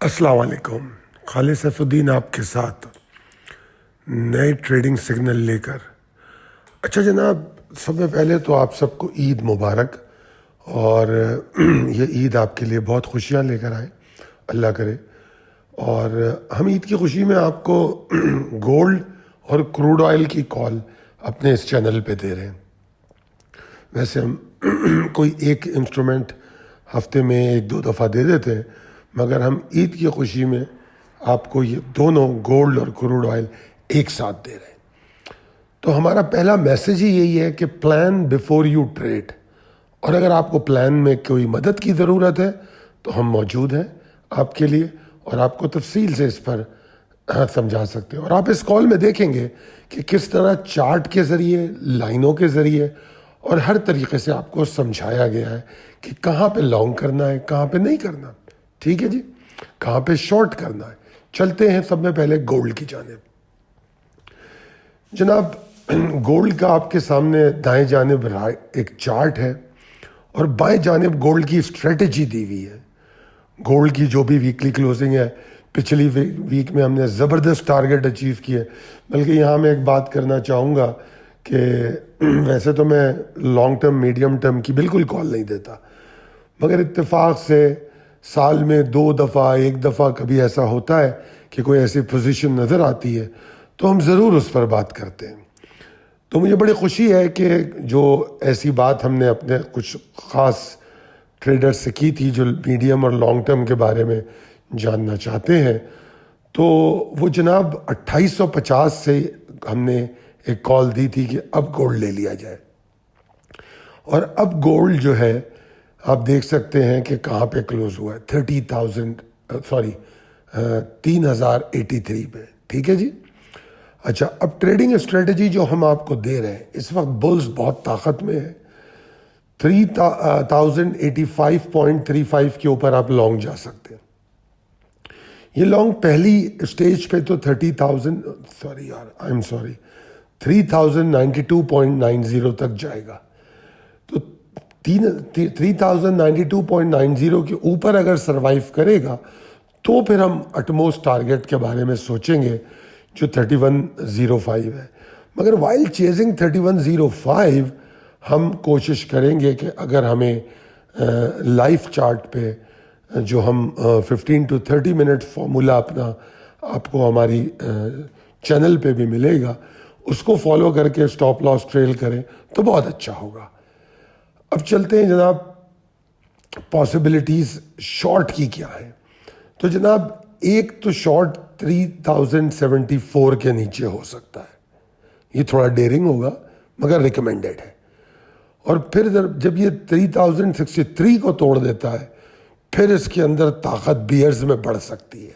अस्सलाम वालेकुम। खालिद सैफुद्दीन आपके साथ नए ट्रेडिंग सिग्नल लेकर। अच्छा जनाब, सबसे पहले तो आप सबको ईद मुबारक, और ये ईद आपके लिए बहुत खुशियाँ लेकर आए, अल्लाह करे। और हम ईद की खुशी में आपको गोल्ड और क्रूड ऑयल की कॉल अपने इस चैनल पे दे रहे हैं। वैसे हम कोई एक इंस्ट्रूमेंट हफ्ते में एक दो दफ़ा दे देते हैं, मगर हम ईद की खुशी में आपको ये दोनों गोल्ड और क्रूड ऑयल एक साथ दे रहे हैं। तो हमारा पहला मैसेज ही यही है कि प्लान बिफोर यू ट्रेड। और अगर आपको प्लान में कोई मदद की ज़रूरत है तो हम मौजूद हैं आपके लिए, और आपको तफसील से इस पर समझा सकते हैं। और आप इस कॉल में देखेंगे कि किस तरह चार्ट के ज़रिए, लाइनों के ज़रिए और हर तरीके से आपको समझाया गया है कि कहाँ पे लॉन्ग करना है, कहाँ पे नहीं करना। ठीक है जी, कहाँ पे शॉर्ट करना है। चलते हैं सब में पहले गोल्ड की जानिब। जनाब, गोल्ड का आपके सामने दाएं जानिब एक चार्ट है और बाएं जानिब गोल्ड की स्ट्रेटजी दी हुई है। गोल्ड की जो भी वीकली क्लोजिंग है, पिछली वीक में हमने ज़बरदस्त टारगेट अचीव किए। बल्कि यहाँ मैं एक बात करना चाहूँगा कि वैसे तो मैं लॉन्ग टर्म, मीडियम टर्म की बिल्कुल कॉल नहीं देता, मगर इत्तेफाक से साल में दो दफ़ा, एक दफ़ा कभी ऐसा होता है कि कोई ऐसी पोजीशन नज़र आती है तो हम ज़रूर उस पर बात करते हैं। तो मुझे बड़ी खुशी है कि जो ऐसी बात हमने अपने कुछ ख़ास ट्रेडर्स से की थी जो मीडियम और लॉन्ग टर्म के बारे में जानना चाहते हैं, तो वो जनाब 2850 से हमने एक कॉल दी थी कि अब गोल्ड ले लिया जाए। और अब गोल्ड जो है आप देख सकते हैं कि कहाँ पे क्लोज हुआ है, 3083 पे। ठीक है जी। अच्छा, अब ट्रेडिंग स्ट्रेटजी जो हम आपको दे रहे हैं, इस वक्त बुल्स बहुत ताकत में है। 3085.35 के ऊपर आप लॉन्ग जा सकते हैं। ये लॉन्ग पहली स्टेज पे तो 3092.90 तक जाएगा। तो 3092.90 के ऊपर अगर सरवाइव करेगा तो फिर हम अटमोस्ट टारगेट के बारे में सोचेंगे जो 3105 है। मगर वाइल चेजिंग 3105 हम कोशिश करेंगे कि अगर हमें लाइफ चार्ट पे जो हम 15 to 30 मिनट फॉर्मूला अपना आपको हमारी चैनल पे भी मिलेगा, उसको फॉलो करके स्टॉप लॉस ट्रेल करें तो बहुत अच्छा होगा। अब चलते हैं जनाब, पॉसिबिलिटीज़ शॉर्ट की क्या है। तो जनाब, एक तो शॉर्ट 3074 के नीचे हो सकता है। ये थोड़ा डेयरिंग होगा मगर रिकमेंडेड है। और फिर जब ये 3063 को तोड़ देता है, फिर इसके अंदर ताकत बियर्स में बढ़ सकती है।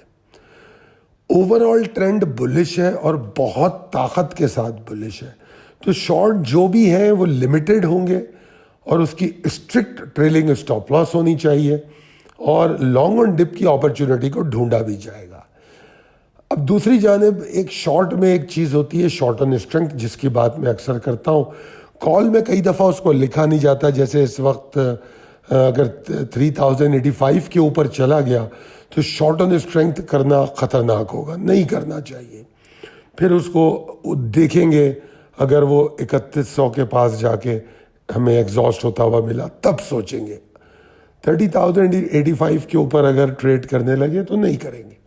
ओवरऑल ट्रेंड बुलिश है और बहुत ताकत के साथ बुलिश है। तो शॉर्ट जो भी है वो लिमिटेड होंगे और उसकी स्ट्रिक्ट ट्रेलिंग स्टॉप लॉस होनी चाहिए, और लॉन्ग ऑन डिप की अपॉर्चुनिटी को ढूंढा भी जाएगा। अब दूसरी जानिब एक शॉर्ट में एक चीज़ होती है शॉर्ट ऑन स्ट्रेंथ, जिसकी बात मैं अक्सर करता हूँ। कॉल में कई दफ़ा उसको लिखा नहीं जाता। जैसे इस वक्त अगर 3085 के ऊपर चला गया तो शॉर्ट ऑन स्ट्रेंथ करना ख़तरनाक होगा, नहीं करना चाहिए। फिर उसको देखेंगे, अगर वो 3100 के पास जाके हमें एग्जॉस्ट होता हुआ मिला तब सोचेंगे। 3085 के ऊपर अगर ट्रेड करने लगे तो नहीं करेंगे।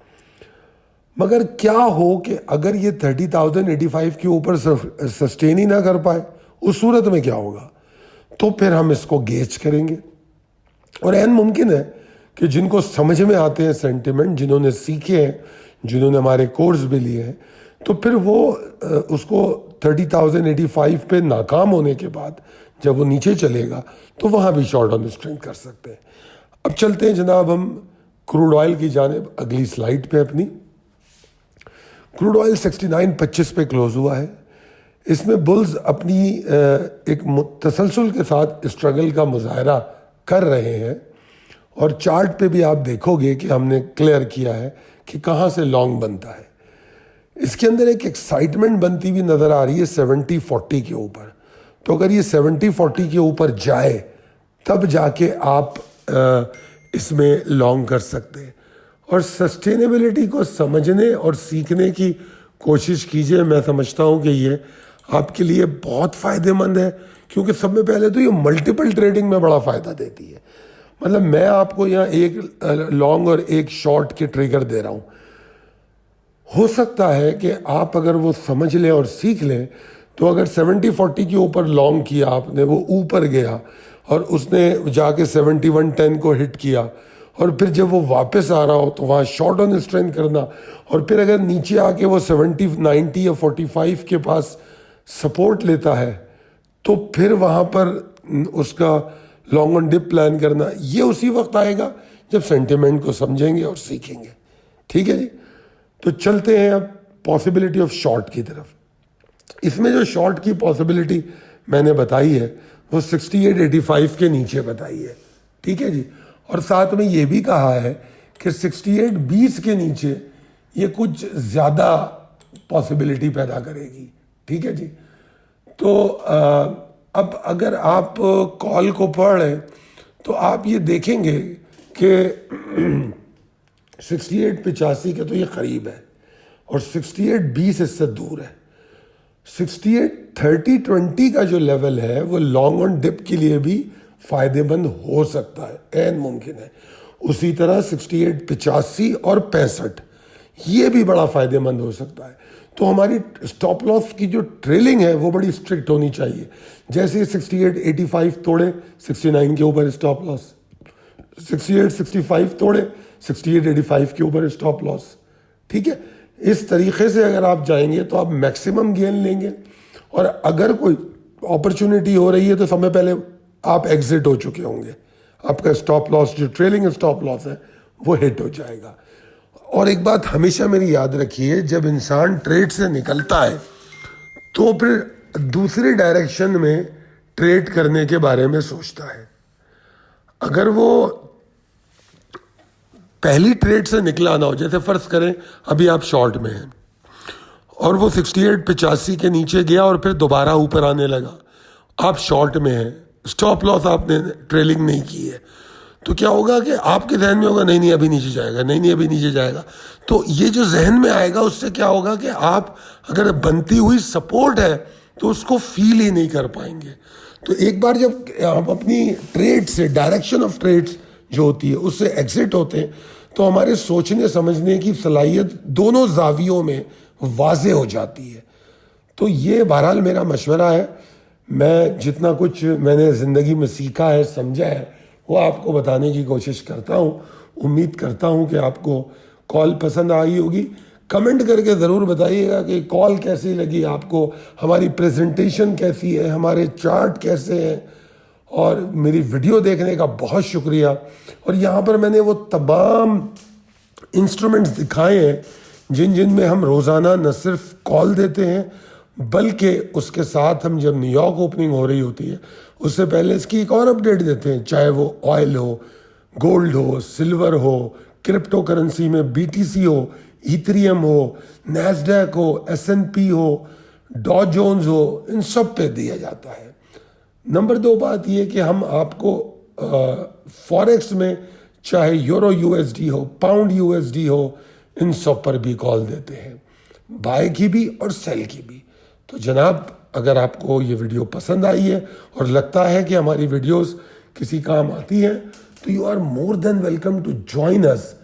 मगर क्या हो कि अगर ये 3085 के ऊपर सस्टेन ही ना कर पाए, उस सूरत में क्या होगा? तो फिर हम इसको गेज करेंगे। और ऐन मुमकिन है कि जिनको समझ में आते हैं सेंटिमेंट, जिन्होंने सीखे हैं, जिन्होंने हमारे कोर्स भी लिए हैं, तो फिर वो उसको 3085 पे नाकाम होने के बाद जब वो नीचे चलेगा तो वहाँ भी शॉर्ट ऑन स्ट्रेंथ कर सकते हैं। अब चलते हैं जनाब हम क्रूड ऑयल की जानिब, अगली स्लाइड पे अपनी। क्रूड ऑयल 69.25 पे क्लोज हुआ है। इसमें बुल्स अपनी एक तसलसल के साथ स्ट्रगल का मुजाहरा कर रहे हैं, और चार्ट पे भी आप देखोगे कि हमने क्लियर किया है कि कहाँ से लॉन्ग बनता है। इसके अंदर एक एक्साइटमेंट बनती हुई नज़र आ रही है 70-40 के ऊपर। तो अगर ये 70-40 के ऊपर जाए तब जाके आप इसमें लॉन्ग कर सकते हैं। اور سسٹینیبلٹی کو سمجھنے اور سیکھنے کی کوشش کیجیے. میں سمجھتا ہوں کہ یہ آپ کے لیے بہت فائدہ مند ہے, کیونکہ سب میں پہلے تو یہ ملٹیپل ٹریڈنگ میں بڑا فائدہ دیتی ہے. مطلب میں آپ کو یہاں ایک لانگ اور ایک شارٹ کے ٹریگر دے رہا ہوں. ہو سکتا ہے کہ آپ اگر وہ سمجھ لیں اور سیکھ لیں تو اگر 70-40 کے اوپر لانگ کیا آپ نے, وہ اوپر گیا اور اس نے جا کے 71-10 کو ہٹ کیا, اور پھر جب وہ واپس آ رہا ہو تو وہاں شارٹ آن اسٹرینتھ کرنا, اور پھر اگر نیچے آ کے وہ 70-90 یا 45 کے پاس سپورٹ لیتا ہے تو پھر وہاں پر اس کا لانگ آن ڈپ پلان کرنا. یہ اسی وقت آئے گا جب سینٹیمنٹ کو سمجھیں گے اور سیکھیں گے. ٹھیک ہے جی, تو چلتے ہیں اب پاسبلٹی آف شارٹ کی طرف. اس میں جو شارٹ کی پاسبلٹی میں نے بتائی ہے وہ 68-85 کے نیچے بتائی ہے. ٹھیک ہے جی, اور ساتھ میں یہ بھی کہا ہے کہ 68-20 کے نیچے یہ کچھ زیادہ پاسبلٹی پیدا کرے گی. ٹھیک ہے جی, تو اب اگر آپ کال کو پڑھ رہے تو آپ یہ دیکھیں گے کہ 68-85 کے تو یہ قریب ہے اور 68-20 اس سے دور ہے. 68-30-20 کا جو لیول ہے وہ لانگ آن ڈپ کے لیے بھی فائدے مند ہو سکتا ہے, عین ممکن ہے. اسی طرح 68-85 اور 65 یہ بھی بڑا فائدے مند ہو سکتا ہے. تو ہماری اسٹاپ لاس کی جو ٹریلنگ ہے وہ بڑی اسٹرکٹ ہونی چاہیے. جیسے 68-85 توڑے 69 کے اوپر اسٹاپ لاس, 68-65 توڑے 68-85 کے اوپر اسٹاپ لاس. ٹھیک ہے, اس طریقے سے اگر آپ جائیں گے تو آپ میکسیمم گین لیں گے, اور اگر کوئی اپرچونٹی ہو رہی ہے تو سب سے پہلے آپ ایگزٹ ہو چکے ہوں گے, آپ کا اسٹاپ لاس جو ٹریلنگ اسٹاپ لاس ہے وہ ہٹ ہو جائے گا. اور ایک بات ہمیشہ میری یاد رکھیے, جب انسان ٹریڈ سے نکلتا ہے تو پھر دوسری ڈائریکشن میں ٹریڈ کرنے کے بارے میں سوچتا ہے. اگر وہ پہلی ٹریڈ سے نکلا نہ ہو, جیسے فرض کریں ابھی آپ شارٹ میں ہیں اور وہ 68-85 کے نیچے گیا اور پھر دوبارہ اوپر آنے لگا, آپ شارٹ میں ہیں, اسٹاپ لاس آپ نے ٹریلنگ نہیں کی ہے, تو کیا ہوگا کہ آپ کے ذہن میں ہوگا نہیں ابھی نیچے جائے گا, نہیں ابھی نیچے جائے گا. تو یہ جو ذہن میں آئے گا اس سے کیا ہوگا کہ آپ اگر بنتی ہوئی سپورٹ ہے تو اس کو فیل ہی نہیں کر پائیں گے. تو ایک بار جب آپ اپنی ٹریڈ سے, ڈائریکشن آف ٹریڈ جو ہوتی ہے اس سے ایگزٹ ہوتے ہیں تو ہمارے سوچنے سمجھنے کی صلاحیت دونوں زاویوں میں واضح ہو جاتی ہے. تو یہ بہرحال میرا مشورہ ہے. میں جتنا کچھ میں نے زندگی میں سیکھا ہے, سمجھا ہے, وہ آپ کو بتانے کی کوشش کرتا ہوں. امید کرتا ہوں کہ آپ کو کال پسند آئی ہوگی. کمنٹ کر کے ضرور بتائیے گا کہ کال کیسی لگی آپ کو, ہماری پریزنٹیشن کیسی ہے, ہمارے چارٹ کیسے ہیں, اور میری ویڈیو دیکھنے کا بہت شکریہ. اور یہاں پر میں نے وہ تمام انسٹرومنٹس دکھائے ہیں جن میں ہم روزانہ نہ صرف کال دیتے ہیں بلکہ اس کے ساتھ ہم جب نیو یارک اوپننگ ہو رہی ہوتی ہے اس سے پہلے اس کی ایک اور اپڈیٹ دیتے ہیں, چاہے وہ آئل ہو, گولڈ ہو, سلور ہو, کرپٹو کرنسی میں BTC ہو, ایتھریم ہو, نیسڈیک ہو, S&P ہو, ڈاؤ جونز ہو, ان سب پہ دیا جاتا ہے. نمبر 2 بات یہ کہ ہم آپ کو فوریکس میں چاہے یورو USD ہو, پاؤنڈ USD ہو, ان سب پر بھی کال دیتے ہیں, بائی کی بھی اور سیل کی بھی. تو جناب اگر آپ کو یہ ویڈیو پسند آئی ہے اور لگتا ہے کہ ہماری ویڈیوز کسی کام آتی ہیں تو you are more than welcome to join us.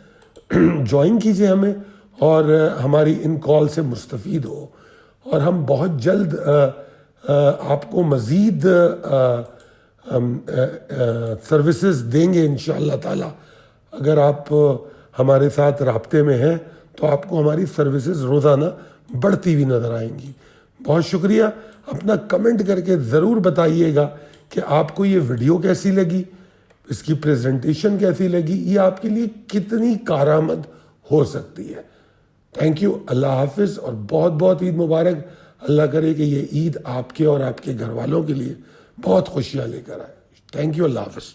Join کیجئے ہمیں اور ہماری ان کال سے مستفید ہو, اور ہم بہت جلد آپ کو مزید سروسز دیں گے انشاءاللہ تعالی. اگر آپ ہمارے ساتھ رابطے میں ہیں تو آپ کو ہماری سروسز روزانہ بڑھتی ہوئی نظر آئیں گی. بہت شکریہ. اپنا کمنٹ کر کے ضرور بتائیے گا کہ آپ کو یہ ویڈیو کیسی لگی, اس کی پریزنٹیشن کیسی لگی, یہ آپ کے لیے کتنی کارآمد ہو سکتی ہے. Thank you. اللہ حافظ اور بہت بہت عید مبارک. اللہ کرے کہ یہ عید آپ کے اور آپ کے گھر والوں کے لیے بہت خوشیاں لے کر آئے. Thank you. اللہ حافظ.